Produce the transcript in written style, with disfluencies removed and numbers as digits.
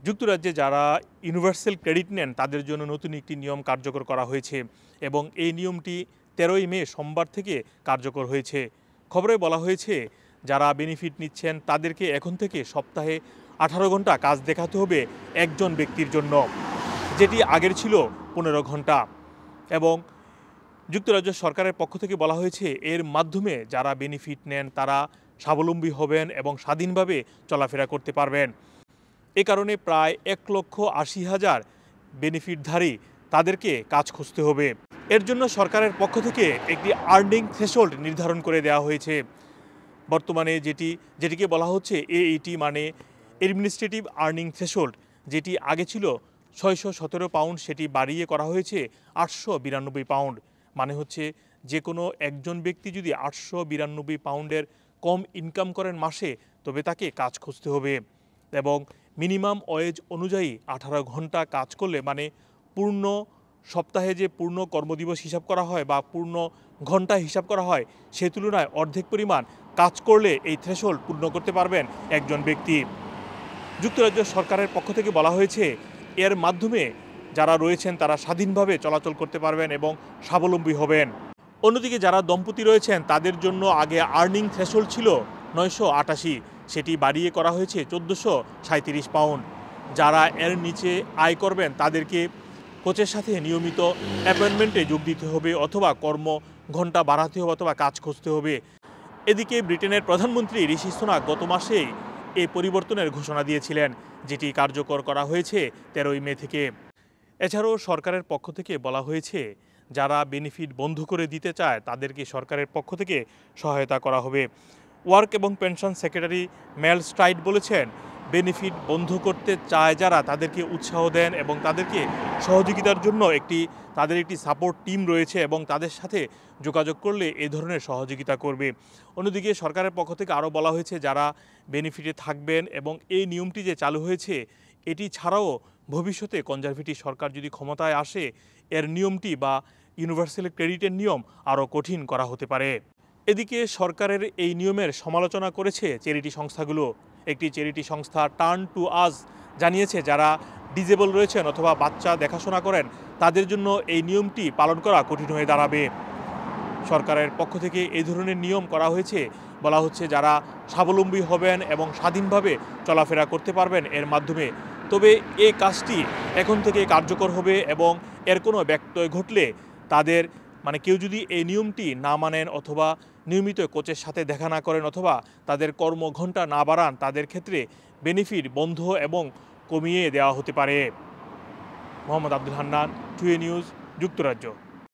যুক্তরাজ্যে যারা universal credit নেন তাদের জন্য নতুন একটি নিয়ম কার্যকর করা হয়েছে এবং এই নিয়মটি 13ই মে সোমবার থেকে কার্যকর হয়েছে। খবরে বলা হয়েছে যারা বেনিফিট নিচ্ছেন তাদেরকে এখন থেকে সপ্তাহে 18 ঘন্টা কাজ দেখাতে হবে একজন ব্যক্তির জন্য, যেটি আগের ছিল 15 ঘন্টা। এবং যুক্তরাজ্য সরকারের পক্ষ থেকে বলা হয়েছে এর মাধ্যমে যারা বেনিফিট নেন তারা স্বাবলম্বী হবেন এবং স্বাধীনভাবে চলাফেরা করতে পারবেন। এ কারণে প্রায় 1,80,000 বেনিফিটধারী তাদেরকে কাজ খুঁজতে হবে। এর জন্য সরকারের পক্ষ থেকে একটি আর্নিং থ্রেশহোল্ড নির্ধারণ করে দেওয়া হয়েছে। বর্তমানে যেটিকে বলা হচ্ছে AET মানে অ্যাডমিনিস্ট্রেটিভ আর্নিং থ্রেশহোল্ড, যেটি আগে ছিল 617 পাউন্ড, সেটি বাড়িয়ে করা হয়েছে 892 পাউন্ড। মানে হচ্ছে যে কোনো একজন ব্যক্তি যদি 892 পাউন্ডের কম ইনকাম করেন মাসে, তবে তাকে কাজ খুঁজতে হবে। এবং মিনিমাম ওয়েজ অনুযায়ী 18 ঘন্টা কাজ করলে, মানে পূর্ণ সপ্তাহে যে পূর্ণ কর্মদিবস হিসাব করা হয় বা পূর্ণ ঘন্টা হিসাব করা হয়, সে তুলনায় অর্ধেক পরিমাণ কাজ করলে এই থ্রেশহোল্ড পূর্ণ করতে পারবেন একজন ব্যক্তি। যুক্তরাজ্য সরকারের পক্ষ থেকে বলা হয়েছে এর মাধ্যমে যারা রয়েছেন তারা স্বাধীনভাবে চলাচল করতে পারবেন এবং স্বাবলম্বী হবেন। অন্যদিকে যারা দম্পতি রয়েছেন তাদের জন্য আগে আর্নিং থ্রেশহোল্ড ছিল 988, সেটি বাড়িয়ে করা হয়েছে 1437 পাউন্ড। যারা এর নিচে আয় করবেন তাদেরকে কোচের সাথে নিয়মিত অ্যাপয়েন্টমেন্টে যোগ দিতে হবে অথবা কর্ম ঘন্টা বাড়াতে হবে অথবা কাজ খুঁজতে হবে। এদিকে ব্রিটেনের প্রধানমন্ত্রী ঋষি সুনাক গত মাসেই এই পরিবর্তনের ঘোষণা দিয়েছিলেন, যেটি কার্যকর করা হয়েছে 13ই মে থেকে। এছাড়াও সরকারের পক্ষ থেকে বলা হয়েছে যারা বেনিফিট বন্ধ করে দিতে চায় তাদেরকে সরকারের পক্ষ থেকে সহায়তা করা হবে। ওয়ার্ক এবং পেনশন সেক্রেটারি মেল স্ট্রাইট বলেছেন, বেনিফিট বন্ধ করতে চায় যারা তাদেরকে উৎসাহ দেন এবং তাদেরকে সহযোগিতার জন্য তাদের একটি সাপোর্ট টিম রয়েছে এবং তাদের সাথে যোগাযোগ করলে এই ধরনের সহযোগিতা করবে। অন্যদিকে সরকারের পক্ষ থেকে আরও বলা হয়েছে যারা বেনিফিটে থাকবেন এবং এই নিয়মটি যে চালু হয়েছে এটি ছাড়াও ভবিষ্যতে কনজারভেটিভ সরকার যদি ক্ষমতায় আসে এর নিয়মটি বা ইউনিভার্সাল ক্রেডিটের নিয়ম আরও কঠিন করা হতে পারে। এদিকে সরকারের এই নিয়মের সমালোচনা করেছে চ্যারিটি সংস্থাগুলো। একটি চ্যারিটি সংস্থা টার্ন টু আস জানিয়েছে যারা ডিজেবল রয়েছেন অথবা বাচ্চা দেখাশোনা করেন তাদের জন্য এই নিয়মটি পালন করা কঠিন হয়ে দাঁড়াবে। সরকারের পক্ষ থেকে এই ধরনের নিয়ম করা হয়েছে, বলা হচ্ছে যারা স্বাবলম্বী হবেন এবং স্বাধীনভাবে চলাফেরা করতে পারবেন এর মাধ্যমে। তবে এই কাজটি এখন থেকে কার্যকর হবে এবং এর কোনো ব্যত্যয় ঘটলে তাদের কেউ যদি এই নিয়মটি না মানেন অথবা নিয়মিত কোচের সাথে দেখা না করেন অথবা তাদের কর্মঘণ্টা না বাড়ান, তাদের ক্ষেত্রে বেনিফিট বন্ধ এবং কমিয়ে দেওয়া হতে পারে। মোহাম্মদ আব্দুল হান্নান, 2A নিউজ, যুক্তরাজ্য।